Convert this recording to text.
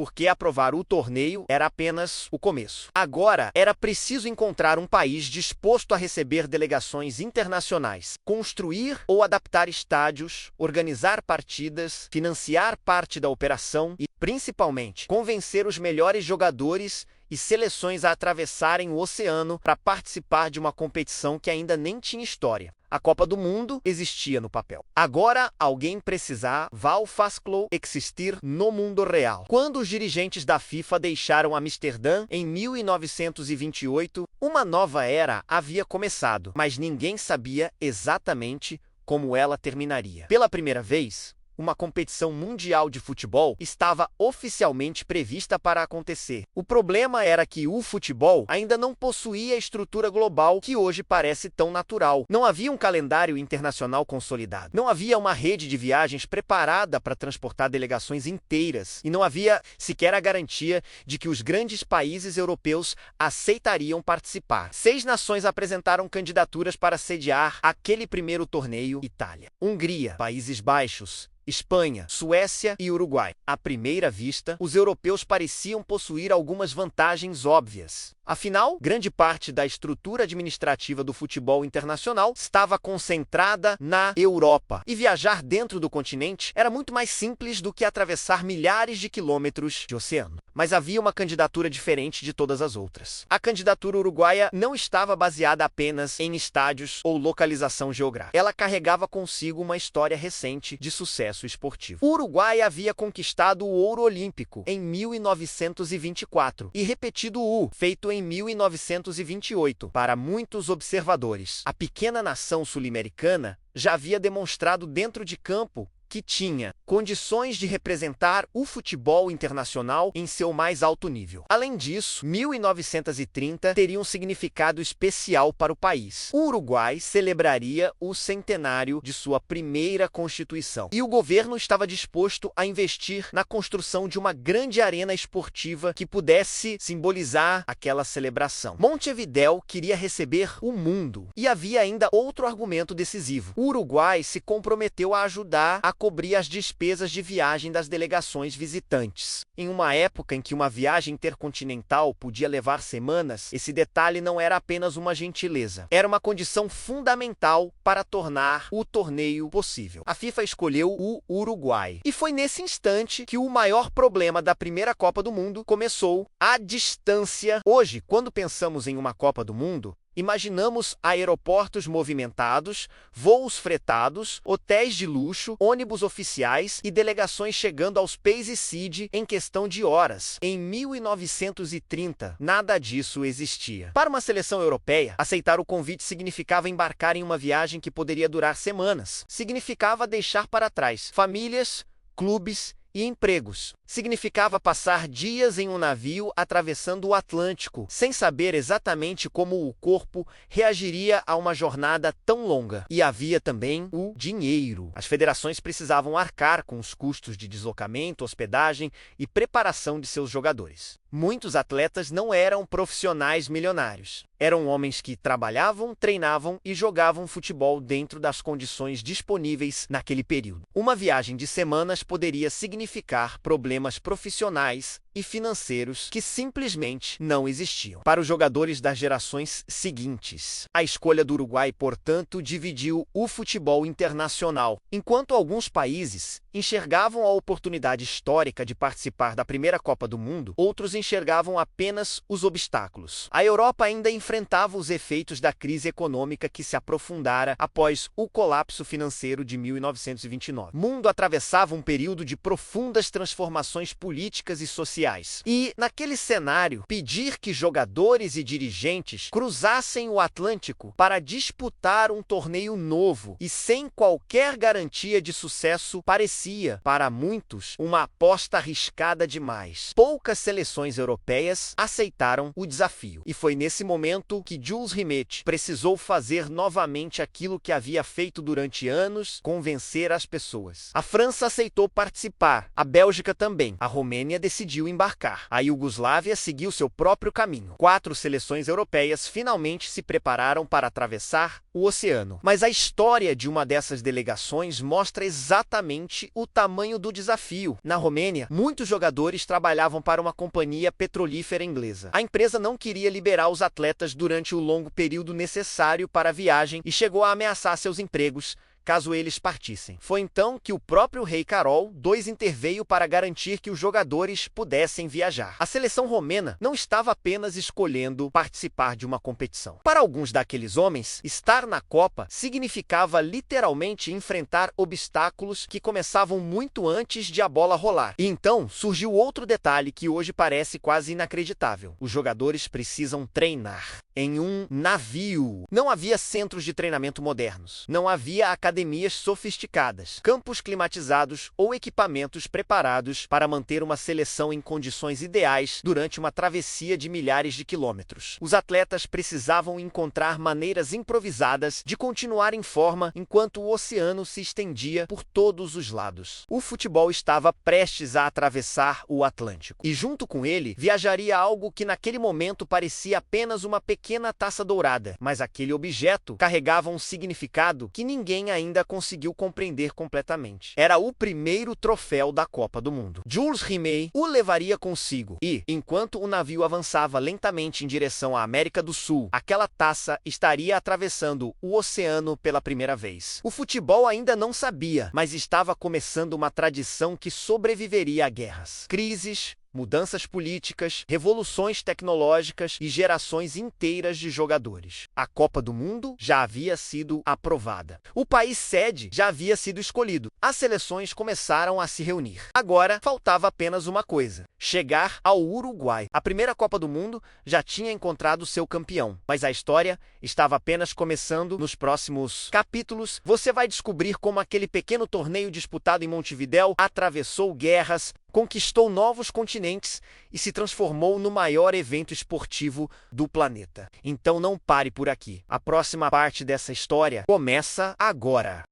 porque aprovar o torneio era apenas o começo. Agora, era preciso encontrar um país disposto a receber delegações internacionais, construir ou adaptar estádios, organizar partidas, financiar parte da operação e, principalmente, convencer os melhores jogadores e seleções a atravessarem o oceano para participar de uma competição que ainda nem tinha história. A Copa do Mundo existia no papel. Agora, alguém precisava fazê-lo existir no mundo real. Quando os dirigentes da FIFA deixaram Amsterdã em 1928, uma nova era havia começado, mas ninguém sabia exatamente como ela terminaria. Pela primeira vez, uma competição mundial de futebol estava oficialmente prevista para acontecer. O problema era que o futebol ainda não possuía a estrutura global que hoje parece tão natural. Não havia um calendário internacional consolidado. Não havia uma rede de viagens preparada para transportar delegações inteiras. E não havia sequer a garantia de que os grandes países europeus aceitariam participar. 6 nações apresentaram candidaturas para sediar aquele primeiro torneio: Itália, Hungria, Países Baixos, Espanha, Suécia e Uruguai. À primeira vista, os europeus pareciam possuir algumas vantagens óbvias. Afinal, grande parte da estrutura administrativa do futebol internacional estava concentrada na Europa, e viajar dentro do continente era muito mais simples do que atravessar milhares de quilômetros de oceano. Mas havia uma candidatura diferente de todas as outras. A candidatura uruguaia não estava baseada apenas em estádios ou localização geográfica. Ela carregava consigo uma história recente de sucesso esportivo. O Uruguai havia conquistado o ouro olímpico em 1924 e repetido o feito em 1928. Para muitos observadores, a pequena nação sul-americana já havia demonstrado dentro de campo que tinha condições de representar o futebol internacional em seu mais alto nível. Além disso, 1930 teria um significado especial para o país. O Uruguai celebraria o centenário de sua primeira Constituição, e o governo estava disposto a investir na construção de uma grande arena esportiva que pudesse simbolizar aquela celebração. Montevidéu queria receber o mundo, e havia ainda outro argumento decisivo. O Uruguai se comprometeu a ajudar a cobrir as despesas de viagem das delegações visitantes. Em uma época em que uma viagem intercontinental podia levar semanas, esse detalhe não era apenas uma gentileza. Era uma condição fundamental para tornar o torneio possível. A FIFA escolheu o Uruguai. E foi nesse instante que o maior problema da primeira Copa do Mundo começou: a distância. Hoje, quando pensamos em uma Copa do Mundo, imaginamos aeroportos movimentados, voos fretados, hotéis de luxo, ônibus oficiais e delegações chegando aos países sede em questão de horas. Em 1930, nada disso existia. Para uma seleção europeia, aceitar o convite significava embarcar em uma viagem que poderia durar semanas. Significava deixar para trás famílias, clubes e empregos. Significava passar dias em um navio atravessando o Atlântico, sem saber exatamente como o corpo reagiria a uma jornada tão longa. E havia também o dinheiro. As federações precisavam arcar com os custos de deslocamento, hospedagem e preparação de seus jogadores. Muitos atletas não eram profissionais milionários. Eram homens que trabalhavam, treinavam e jogavam futebol dentro das condições disponíveis naquele período. Uma viagem de semanas poderia significar problemas profissionais e financeiros que simplesmente não existiam. Para os jogadores das gerações seguintes, a escolha do Uruguai, portanto, dividiu o futebol internacional. Enquanto alguns países enxergavam a oportunidade histórica de participar da primeira Copa do Mundo, outros enxergavam apenas os obstáculos. A Europa ainda enfrentava os efeitos da crise econômica que se aprofundara após o colapso financeiro de 1929. O mundo atravessava um período de profundas transformações políticas e sociais. E, naquele cenário, pedir que jogadores e dirigentes cruzassem o Atlântico para disputar um torneio novo e sem qualquer garantia de sucesso parecia, para muitos, uma aposta arriscada demais. Poucas seleções europeias aceitaram o desafio. E foi nesse momento que Jules Rimet precisou fazer novamente aquilo que havia feito durante anos: convencer as pessoas. A França aceitou participar, a Bélgica também. também. A Romênia decidiu embarcar. A Iugoslávia seguiu seu próprio caminho. 4 seleções europeias finalmente se prepararam para atravessar o oceano. Mas a história de uma dessas delegações mostra exatamente o tamanho do desafio. Na Romênia, muitos jogadores trabalhavam para uma companhia petrolífera inglesa. A empresa não queria liberar os atletas durante o longo período necessário para a viagem e chegou a ameaçar seus empregos caso eles partissem. Foi então que o próprio rei Carol II interveio para garantir que os jogadores pudessem viajar. A seleção romena não estava apenas escolhendo participar de uma competição. Para alguns daqueles homens, estar na Copa significava literalmente enfrentar obstáculos que começavam muito antes de a bola rolar. E então surgiu outro detalhe que hoje parece quase inacreditável. Os jogadores precisam treinar em um navio. Não havia centros de treinamento modernos. Não havia academias sofisticadas, campos climatizados ou equipamentos preparados para manter uma seleção em condições ideais durante uma travessia de milhares de quilômetros. Os atletas precisavam encontrar maneiras improvisadas de continuar em forma enquanto o oceano se estendia por todos os lados. O futebol estava prestes a atravessar o Atlântico. E junto com ele, viajaria algo que naquele momento parecia apenas uma pequena taça dourada, mas aquele objeto carregava um significado que ninguém ainda conseguiu compreender completamente. Era o primeiro troféu da Copa do Mundo. Jules Rimet o levaria consigo e, enquanto o navio avançava lentamente em direção à América do Sul, aquela taça estaria atravessando o oceano pela primeira vez. O futebol ainda não sabia, mas estava começando uma tradição que sobreviveria a guerras, crises, mudanças políticas, revoluções tecnológicas e gerações inteiras de jogadores. A Copa do Mundo já havia sido aprovada. O país sede já havia sido escolhido. As seleções começaram a se reunir. Agora, faltava apenas uma coisa: chegar ao Uruguai. A primeira Copa do Mundo já tinha encontrado seu campeão, mas a história estava apenas começando. Nos próximos capítulos, você vai descobrir como aquele pequeno torneio disputado em Montevidéu atravessou guerras, conquistou novos continentes e se transformou no maior evento esportivo do planeta. Então não pare por aqui. A próxima parte dessa história começa agora.